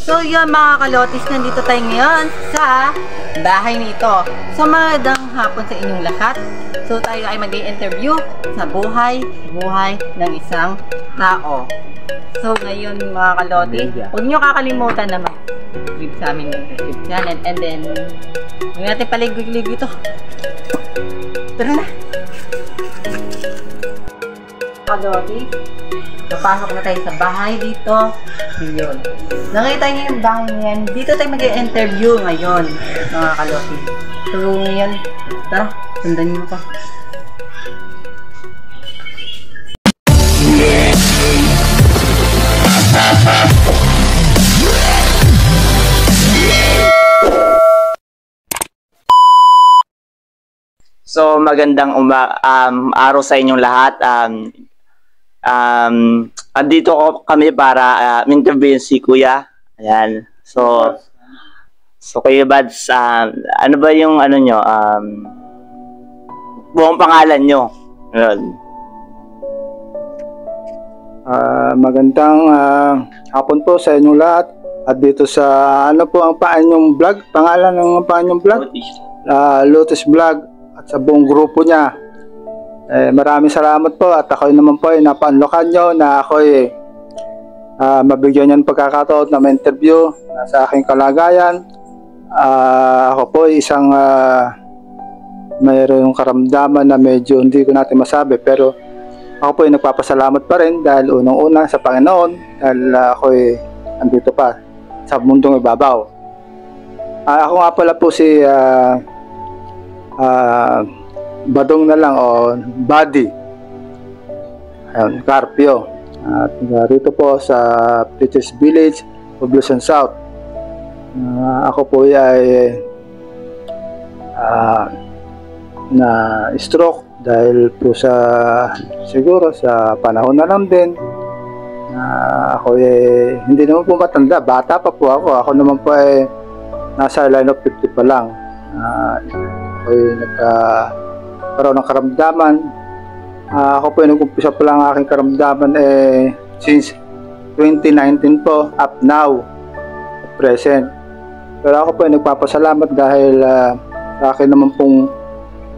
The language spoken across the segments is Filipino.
So yun mga kalotis, nandito tayo ngayon sa bahay nito. So magandang hapon sa inyong lahat. So tayo ay mag-i-interview sa buhay ng isang tao. So ngayon mga kalotis, huwag nyo kakalimutan na mag-subscribe sa aming YouTube channel. And then, huwag natin paligwig-ligwig ito. Tara na! Kalotis, papasok na tayo sa bahay dito. Yun. Nakita niyo yung bahay niyan. Dito tayo mag-i-interview ngayon, mga kalotis. So ngayon, tara, sundan niyo pa. So magandang araw sa inyong lahat. Andito kami para interview si Kuya. Ayan. So Kuya Bads, ano ba yung ano nyo? Buong pangalan nyo? Ayan. Magandang hapon po sa inyong lahat. At dito sa ano po ang paanyong vlog? Pangalan ng paanyong vlog? Lotus Vlog. At sa buong grupo niya, maraming salamat po at ako naman po ay napaunlakan nyo na ako mabigyan nyo ng pagkakataon na ma-interview sa aking kalagayan. Ako po ay isang mayroong karamdaman na medyo hindi ko natin masabi, pero ako po ay nagpapasalamat pa rin dahil unang-una sa Panginoon dahil ako ay andito pa sa mundong ibabaw. Ako nga pala po si Badong na lang o Buddy Carpio at rito po sa Pritchard's Village, Poblacion South. Ako po ay na stroke dahil po siguro sa panahon na lang din. Ako hindi naman po matanda, bata pa po ako naman po ay nasa line of 50 pa lang. Ako ay nagkaroon ng karamdaman. Ako po ay nag-umpisa pa lang aking karamdaman since 2019 po up now at present. Pero ako po ay nagpapasalamat dahil sa akin naman pong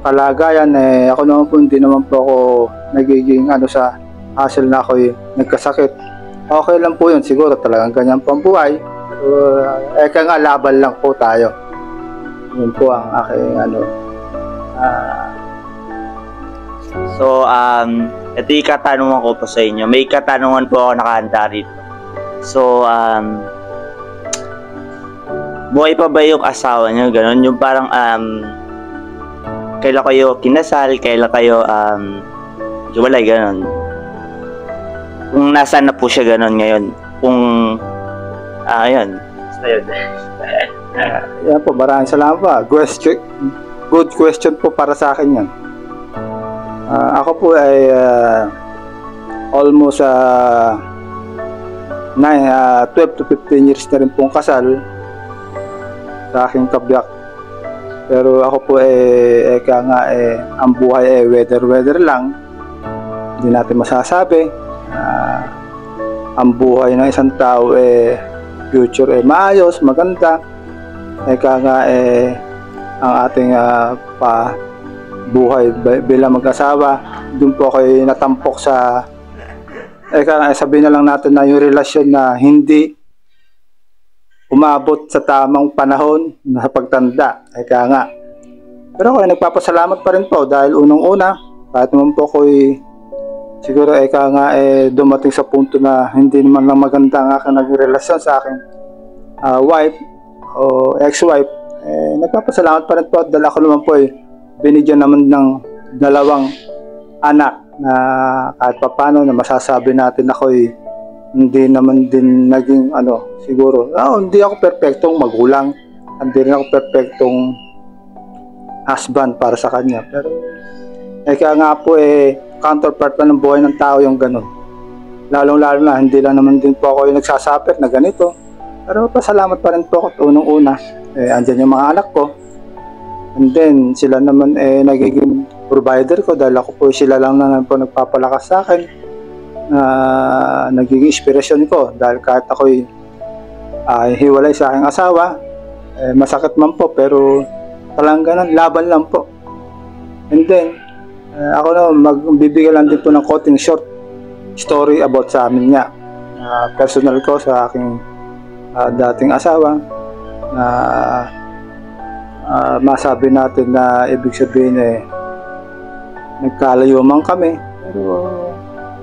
kalagayan ako naman po hindi naman po ako nagiging sa hassle na ako nagkasakit. Okay lang po yun, siguro talagang ganyan po ang buhay. Eka nga laban lang po tayo. Yun po ang aking So, ito yung katanungan ko po sa inyo. May katanungan po ako nakahanda rito. So, buhay pa ba yung asawa niyo? Ganon, yung parang, kailan kayo kinasal, kailan kayo, hiwalay, ganon. Kung nasaan na po siya ganon ngayon. Kung, ayun. Basta yun. Yan po, maraming salamat po. Good question po para sa akin yan. Ako po ay almost 12 to 15 years na rin pong kasal sa aking kabiyak. Pero ako po ang buhay weather lang. Hindi natin masasabi. Ang buhay ng isang tao future maayos, maganda. Ang ating buhay bilang mag-asawa, doon po ako natampok sa sabihin na lang natin na yung relasyon na hindi umabot sa tamang panahon na pagtanda. Pero ako nagpapasalamat pa rin po dahil unang-una kahit naman po ako siguro dumating sa punto na hindi naman lang maganda ang aking nagrelasyon sa aking wife o ex-wife, nagpapasalamat pa rin po dahil ako naman po binigyan naman ng 2 anak na kahit paano na masasabi natin ako hindi naman din naging siguro hindi ako perpektong magulang, hindi rin ako perpektong husband para sa kanya, pero kaya nga po counterpart pa ng buhay ng tao yung ganun, lalong-lalo na hindi lang naman din po ako nagsasuffer na ganito. Pero pasalamat pa rin po ako unang-una. Andyan yung mga anak ko. And then, sila naman nagiging provider ko dahil ako po sila lang na po nagpapalakas sa akin. Nagiging inspirasyon ko dahil kahit ako'y hiwalay sa aking asawa. Masakit man po, pero talagang ganun, laban lang po. And then, ako na magbibigay lang din po ng konting short story about sa amin niya. Personal ko sa aking dating asawa na masabi natin na ibig sabihin nagkalayo man kami, pero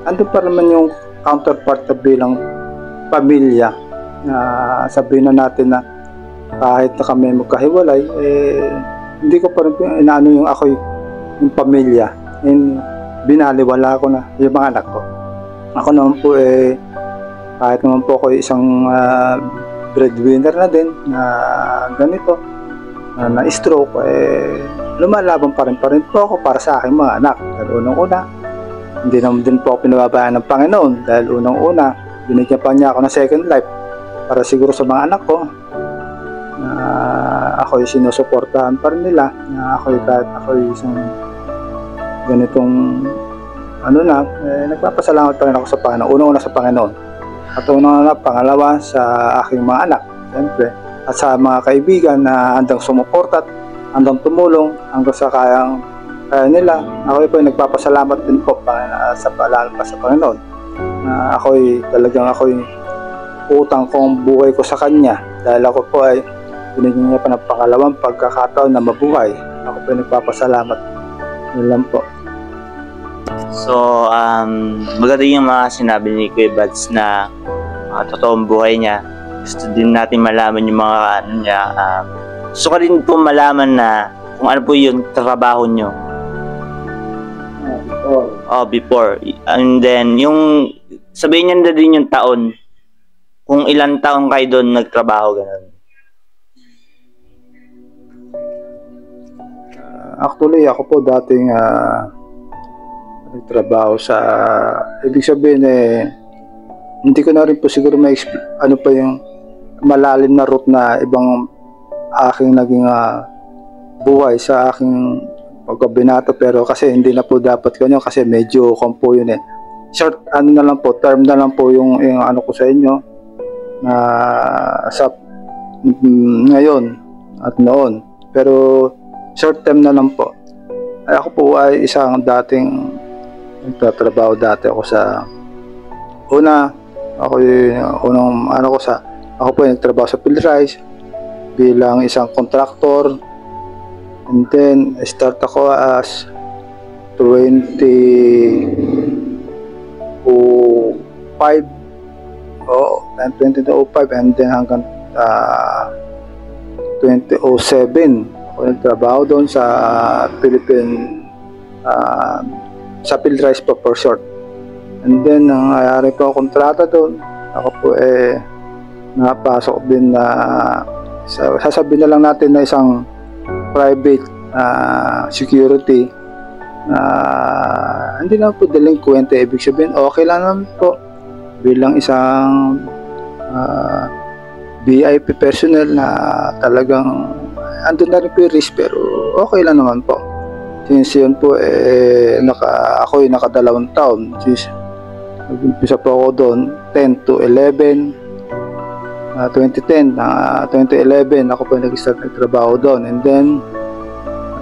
andun pa naman yung counterpart na bilang pamilya, na sabihin na natin na kahit na kami magkahiwalay, hindi ko pa rin inaano yung ako yung pamilya, binaliwala ko na yung mga anak ko. Ako naman po kahit naman po ako isang breadwinner na din na ganito, na stroke, lumalaban pa rin po ako para sa aking mga anak. Dahil unang-una, hindi naman din po ako pinababayaan ng Panginoon, dahil unang-una, binigyan pa niya ako ng second life para siguro sa mga anak ko na ako'y sinusuportahan pa rin nila, na kahit ako'y isang ganitong nagpapasalamat pa rin ako sa Panginoon. Unang-una sa Panginoon, at unang-una, pangalawa sa aking mga anak, siyempre, at sa mga kaibigan na handang sumuporta at handang tumulong hanggang sa kaya nila. Ako po ay nagpapasalamat din po sa paalala sa Panginoon, na ako'y utang kong buhay ko sa Kanya, dahil ako po ay binigyan niya pa ng pangalawang pagkakataon na mabuhay. Ako po ay nagpapasalamat. Yun lang po. So, maganda yung mga sinabi ni Kuya Bads na totoong buhay niya. Gusto din natin malaman yung mga niya. Gusto ko rin po malaman na kung ano po yung trabaho nyo. Before. And then, yung sabihin niyo na din yung taon. Kung ilang taon kayo doon nagtrabaho, ganun. Actually, ako po dating nagtrabaho sa, ibig sabihin hindi ko na rin po siguro ano pa yung malalim na route na ibang aking naging buhay sa aking pagkabinato, pero kasi hindi na po dapat ganyan kasi medyo kompo yun short na lang po, term na lang po yung ano ko sa inyo na sa ngayon at noon, pero short term na lang po. Ako po ay isang dating nagtatrabaho dati ako sa ako po ay nagtrabaho sa PhilRice bilang isang contractor, and then start ako as 2005 and then hanggang 2007 ako nagtrabaho doon sa Philippine sa PhilRice po for short. And then nangyayari po ako kontrata doon. Ako po napasok din na sasabihin na lang natin na isang private security, hindi naman po delinquent, ibig sabihin okay lang naman po bilang isang VIP personnel na talagang andun na rin po yung risk, pero okay lang naman po. Since yun po ako'y nakadalawang taon, since nag-umpisa po ako doon 10 to 11 2010 2011 ako po nag-start nagtrabaho doon, and then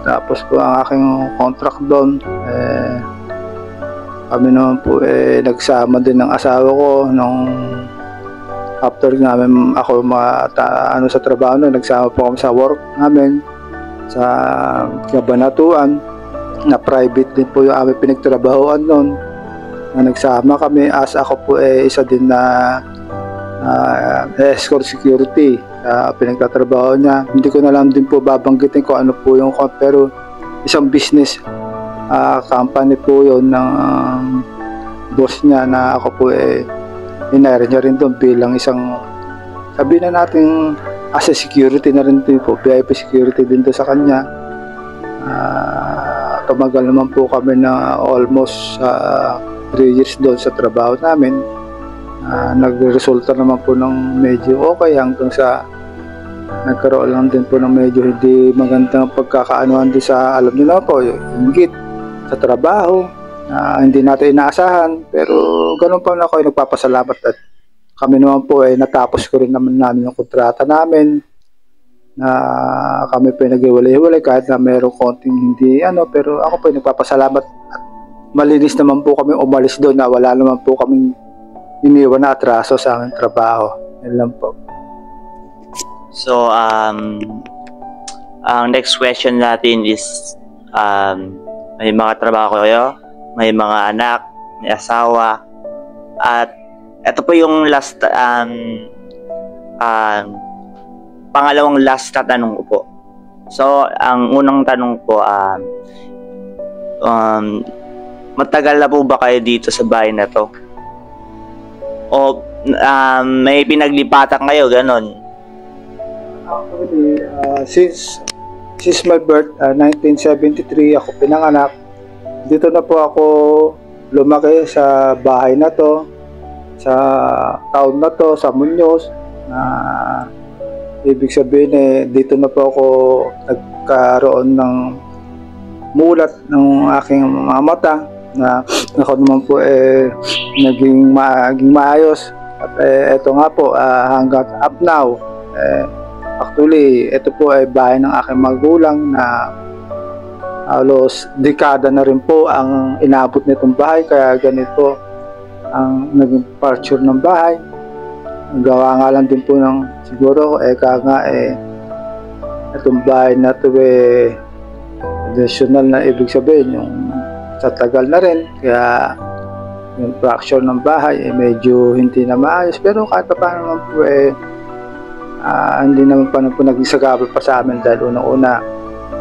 tapos po ang aking contract doon, kami naman po nagsama din ng asawa ko nung after namin ako sa trabaho na nagsama po kami sa work namin sa Kabanatuan na private din po yung aming pinagtrabahoan noon, na nagsama kami as ako po isa din na escort security pinagtatrabaho niya. Hindi ko na lang din po babanggitin ko ano po yung, pero isang business company po yun ng boss niya, na ako po hinire niya rin doon bilang isang, sabihin na natin as a security na rin din po, VIP security din doon sa kanya. Tumagal naman po kami na almost 3 years doon sa trabaho namin. Nagresulta naman po ng medyo okay, hanggang sa nagkaroon lang din po ng medyo hindi magandang pagkakaanuhan din sa, alam niyo na po, yung inggit sa trabaho, hindi natin inaasahan, pero ganun pa na ako ay nagpapasalamat at kami naman po ay natapos ko rin naman namin yung kontrata namin na kami po ay nag-iwalay-iwalay kahit na mayroong konting hindi pero ako po ay nagpapasalamat at malinis naman po kami umalis doon na wala naman po kaming iniwan na atraso sa aming trabaho. Yan lang po. So, ang next question natin is, may mga trabaho kayo, may mga anak, may asawa, at ito po yung last, pangalawang last na tanong ko po. So, ang unang tanong po, matagal na po ba kayo dito sa bahay na to? O may pinaglipatan kayo, ganon? Actually, since my birth, 1973, ako pinanganak. Dito na po ako lumaki sa bahay na to, sa town na to, sa Muñoz. Ibig sabihin dito na po ako nagkaroon ng mulat ng aking mga mata na ako naman po naging maayos. At eto nga po, hanggang up now, actually, ito po ay bahay ng aking magulang na halos dekada na rin po ang inabot nitong bahay, kaya ganito ang naging departure ng bahay. Gawa nga lang din po ng siguro itong bahay na ito additional na ibig sabihin yung sa tagal na rin, kaya yung fracture ng bahay medyo hindi na maayos, pero kahit pa paano naman po hindi naman pa naging sagabal pa sa amin dahil unang-una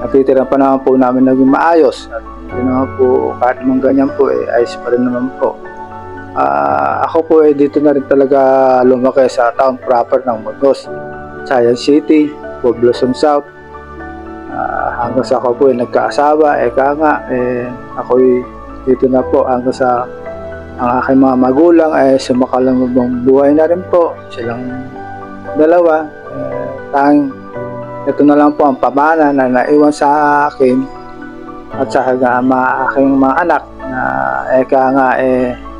natitira pa naman po namin naging maayos at hindi naman po kahit naman ganyan po ayos pa rin naman po. Ako po dito na rin talaga lumaki sa town proper ng Muñoz, Science City, Poblacion South. Hanggang sa ako po nagkaasawa, ako dito na po hanggang sa ang aking mga magulang sumakalang buhay na rin po. Silang dalawa. Ito na lang po ang pamana na naiwan sa akin at sa aking mga anak na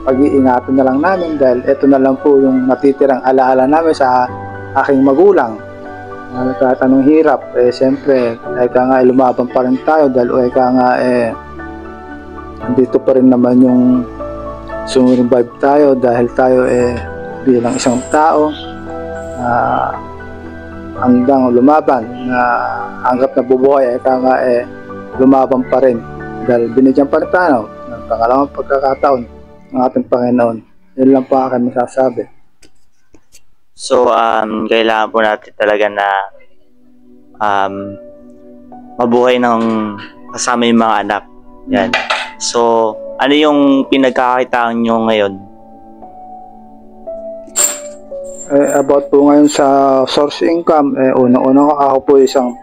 pag-iingatan na lang namin dahil ito na lang po yung natitirang alaala namin sa aking magulang. Kahit anong hirap, siyempre, lumaban pa rin tayo dahil dito pa rin naman yung survive tayo dahil tayo bilang isang tao hanggang lumaban na hanggat nabubuhay lumaban pa rin dahil binigyan pa rin tayo ng pangalawang pagkakataon ng ating Panginoon. Yun lang po aking masasabi. So, kailangan po natin talaga na mabuhay ng kasama yung mga anak. Yan. So, ano yung pinagkakakitaan nyo ngayon? About po ngayon sa source income, unang-unang ako po isang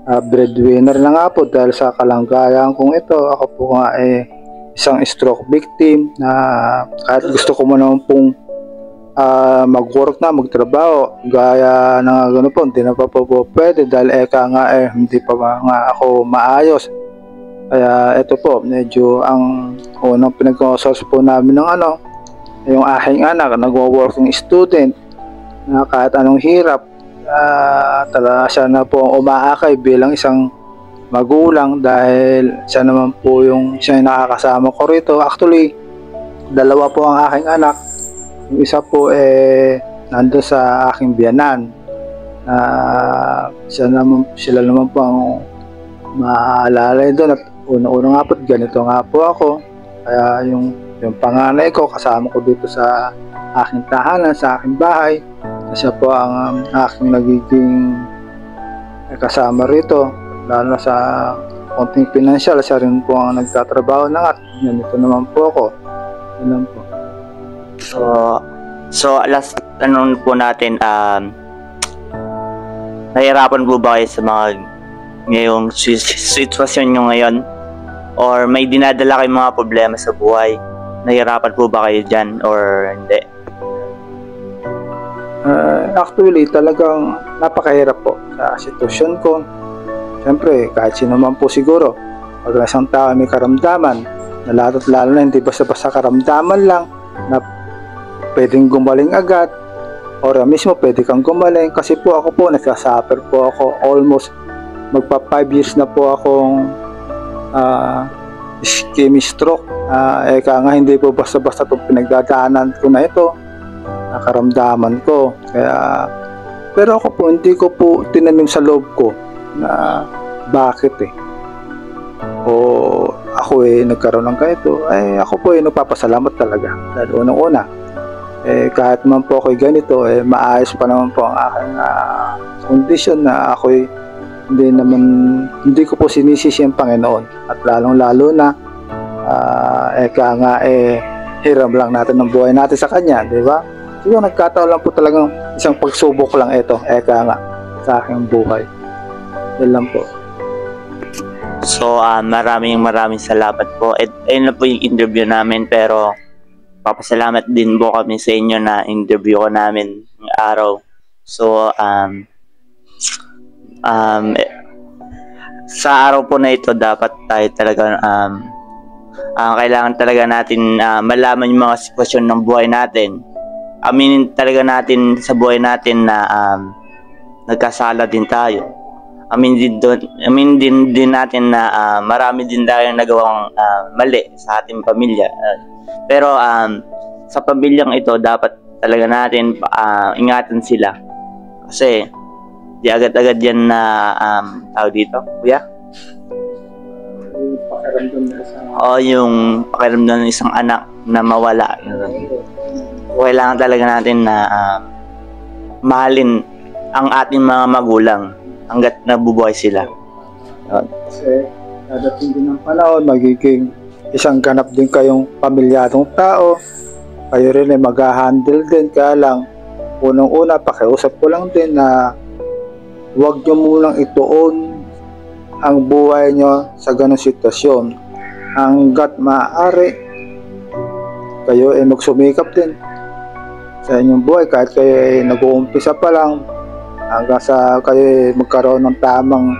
breadwinner na nga po dahil sa kalanggayan kong ito. Ako po nga isang stroke victim na kahit gusto ko mo naman pong mag-work na, magtrabaho, gaya na gano'n po, hindi na pa po pwede dahil hindi pa nga ako maayos. Kaya ito po, medyo ang unang pinag-source po namin ng yung aking anak, nag-working student, na kahit anong hirap, talaga siya na po ang umaakay bilang isang magulang dahil siya naman po siya yung nakakasama ko rito. Actually, dalawa po ang aking anak. Yung isa po nandun sa aking biyanan. Sila naman po ang maaalalay doon at una-una nga po ganito nga po ako. Kaya yung panganay ko kasama ko dito sa aking tahanan, sa aking bahay. Siya po ang aking nagiging kasama rito. Lalo na sa konting pinansyal, siya rin po ang nagtatrabaho na at ganito naman po ako. Yun lang po. So last tanong po natin, nahihirapan po ba kayo sa mga ngayong sitwasyon nyo ngayon? Or may dinadala kayong mga problema sa buhay? Nahihirapan po ba kayo dyan or hindi? Actually, talagang napakahirap po sa sitwasyon ko. Siyempre, kahit sino man po siguro, pag isang tao may karamdaman, na lalo na hindi basta-basta karamdaman lang, na pwedeng gumaling agad, ora mismo pwede kang gumaling. Kasi po ako po, nagsasuffer po ako. Almost magpa 5 years na po akong ischemic stroke. Eka nga, hindi po basta-basta itong pinagdadaanan ko na ito, nakaramdaman ko. Kaya, pero ako po, hindi ko po tinanim sa loob ko na bakit o ako nagkaroon ng ganito. Ako po nagpapasalamat talaga. Dahil unang-una, kahit man po ako'y ganito, maayos pa naman po ang aking kondisyon na ako'y hindi ko po sinisisi ang Panginoon. At lalong-lalo na, hiram lang natin ng buhay natin sa Kanya, di ba? Siguro nagkataon lang po talagang isang pagsubok lang ito, sa aking buhay. Yan lang po. So, maraming salamat po. Ayun na po yung interview namin, pero papasalamat din po kami sa inyo na interview ko namin ng araw. So, sa araw po na ito, dapat tayo talaga, kailangan talaga natin malaman yung mga sitwasyon ng buhay natin. Aminin talaga natin sa buhay natin na nagkasala din tayo. Amin din natin na marami din tayong nagawang mali sa ating pamilya. Pero sa pamilyang ito, dapat talaga natin ingatan sila. Kasi di agad-agad yan na tawag dito, kuya? Yung pakiramdam ng isang anak na mawala. Kailangan talaga natin na mahalin ang ating mga magulang hanggat nabubuhay sila. Kasi dadating din ng panahon, magiging isang ganap din kayong pamilyadong tao. Kayo rin ay mag-handle din. Kaya lang, unang-una, pakiusap ko lang din na huwag nyo munang ituon ang buhay nyo sa ganong sitwasyon. Hanggat maaari, kayo ay magsumikap din sa inyong buhay. Kahit kayo ay nag-uumpisa pa lang, hanggang sa kayo magkaroon ng tamang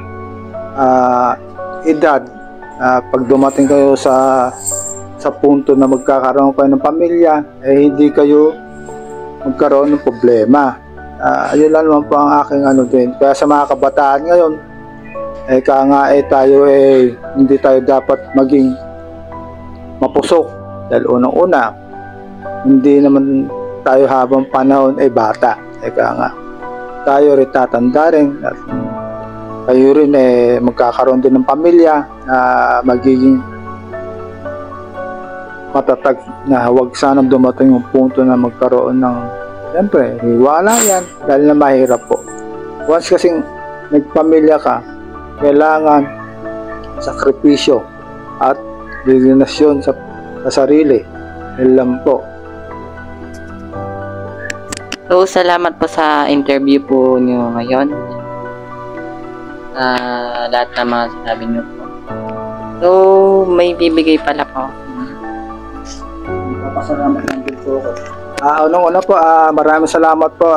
edad, pag dumating kayo sa punto na magkakaroon kayo ng pamilya, hindi kayo magkaroon ng problema. Yun lang naman po ang aking din. Kaya sa mga kabataan ngayon, tayo hindi tayo dapat maging mapusok. Dahil unang-una, hindi naman tayo habang panahon ay bata. Tayo rin tatanda rin at kayo rin magkakaroon din ng pamilya na magiging matatag, na huwag sanang dumating yung punto na magkaroon ng, siyempre, hiwala yan dahil na mahirap po. Once kasing nagpamilya ka, kailangan sakripisyo at dedikasyon sa sarili. Yan lang po. So, salamat po sa interview po niyo ngayon. Lahat ng mga sinabi niyo po. So, may bibigay pala po. Papasalamat lang din po ako. Unang-una po, maraming salamat po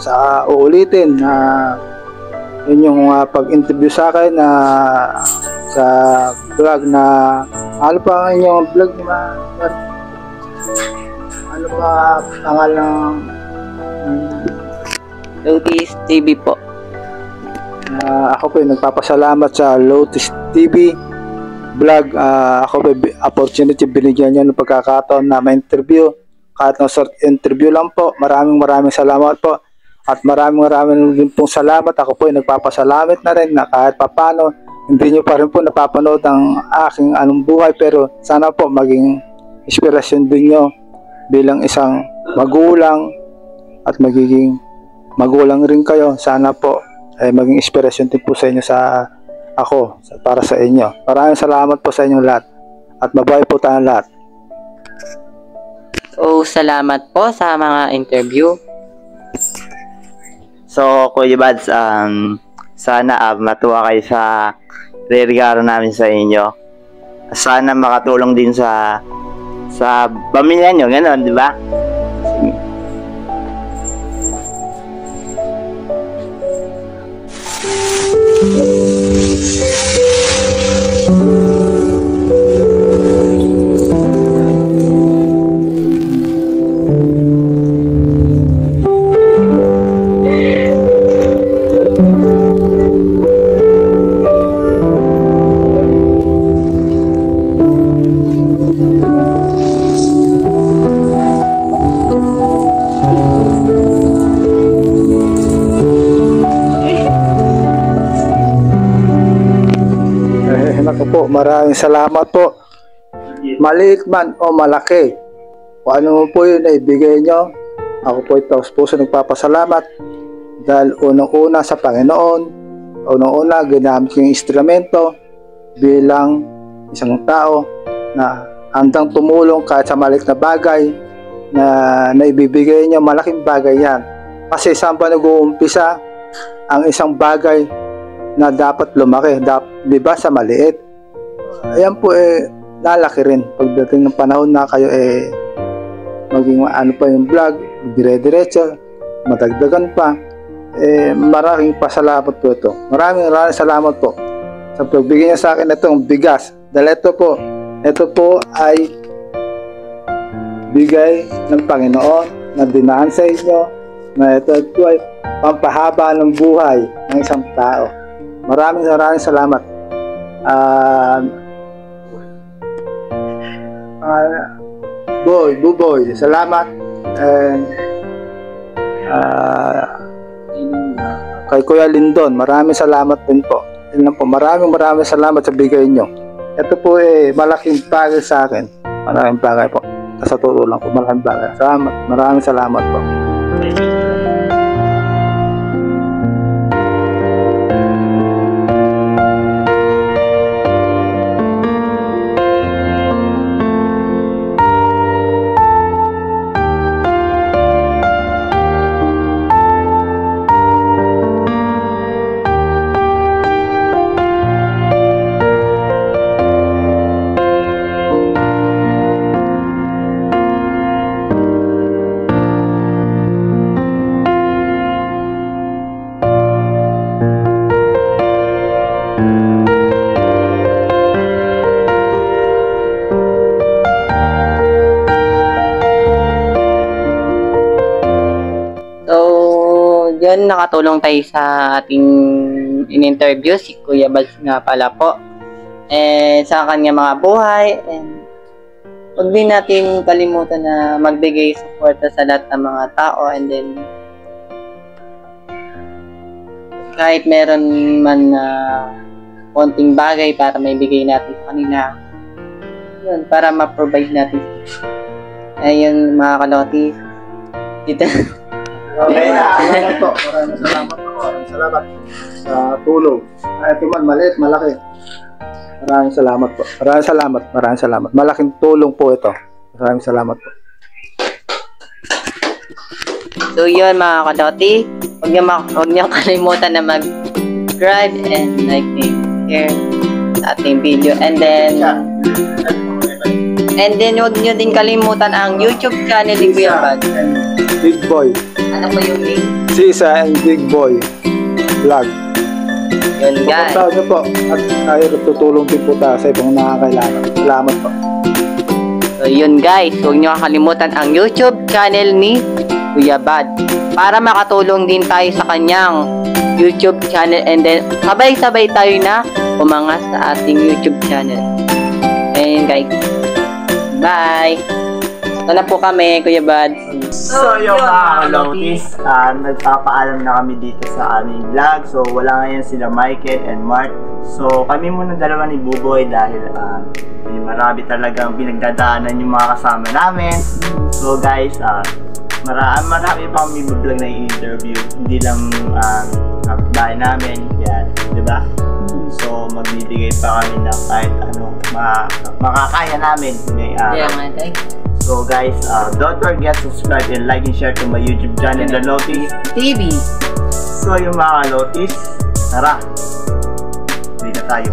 sa uulitin yun yung pag-interview sa akin sa vlog na ano pa ang inyong vlog ni ano pa pangalang Lotus TV po. Ako po nagpapasalamat sa Lotus TV vlog. Ako po opportunity binigyan niya ng pagkakataon na ma-interview. Kahit ng short interview lang po. Maraming salamat po. At maraming din pong salamat. Ako po nagpapasalamat na rin na kahit papano hindi nyo pa rin po napapanood ang aking buhay, pero sana po maging inspirasyon din nyo bilang isang magulang at magiging magulang rin kayo. Sana po ay maging inspirasyon din po sa inyo para sa inyo. Maraming salamat po sa inyong lahat at mabuhay po tayong lahat. So, salamat po sa mga interview. So, Kuya Bads, sana matuwa kayo sa regalo namin sa inyo. Sana makatulong din sa pamilya nyo, gano'n, di ba? po, maraming salamat po. Maliit man o malaki, kung ano po yun na ibigay nyo, ako po ito puso nagpapasalamat dahil unang-una sa Panginoon, unang-una ginamit yung instrumento bilang isang tao na handang tumulong kahit sa maliit na bagay na naibibigay nyo, malaking bagay yan. Kasi saan ba nag-uumpisa ang isang bagay na dapat lumaki, diba sa maliit? Ayan po lalaki rin pagdating ng panahon na kayo maging ano pa yung vlog, dire-diretso, madagdagan pa. Maraming pasalamat po ito. Maraming salamat po sa pagbigay niya sa akin itong bigas. Dahil ito po ay bigay ng Panginoon na dinaan sa inyo, na ito ay pampahaba ng buhay ng isang tao. Maraming salamat. Buboy, salamat. And kay Kuya Lindon, maraming salamat din po. Yun lang po, maraming salamat sa bigay nyo. Ito po malaking bagay sa akin. Malaking bagay po. Sa totoo lang po, malaking bagay. Maraming salamat po. Yan, nakatulong tayo sa ating in-interview, si Kuya Bads nga pala po. Sa kanya mga buhay. And huwag din natin kalimutan na magbigay suporta sa lahat ng mga tao. And then, kahit meron man na konting bagay para maibigay natin sa kanila, yun, para ma-provide natin. Ayun, mga kalotis. Dito. Okay na, salamat po. Maraming salamat po. Maraming salamat sa tulong. Ito man, maliit, malaki. Maraming salamat po. Maraming salamat. Malaking tulong po ito. Maraming salamat po. So yun mga kadoti, huwag niyo kalimutan na mag-subscribe and like and share sa ating video. And then huwag niyo din kalimutan ang YouTube channel ni Kuya Bads. Big Boy. Ano po yung link? Sisa and Big Boy Vlog. Yun guys. Pagpunta nyo po at tayo tutulong din po tayo sa ibang nakakailangan. Salamat po. So yun guys, huwag nyo kakalimutan ang YouTube channel ni Kuya Bads para makatulong din tayo sa kanyang YouTube channel, and then sabay-sabay tayo na umangas sa ating YouTube channel. And guys, bye! Ito na po kami, Kuya Bads. So yung mga kalotis, nagpapaalam na kami dito sa aming vlog. So wala ngayon sila Michael and Mark. So kami muna dalawa ni Buboy dahil may marami talagang pinagdadaanan yung mga kasama namin. So guys, marami pang may vlog na i-interview. Hindi lang kapitbahay namin. Yan, diba? So magbibigay pa kami na kahit ano makakaya namin. So guys, don't forget to subscribe and like and share to my YouTube channel, The Lotis TV. So yung mga Lotis, tara, uwi na tayo.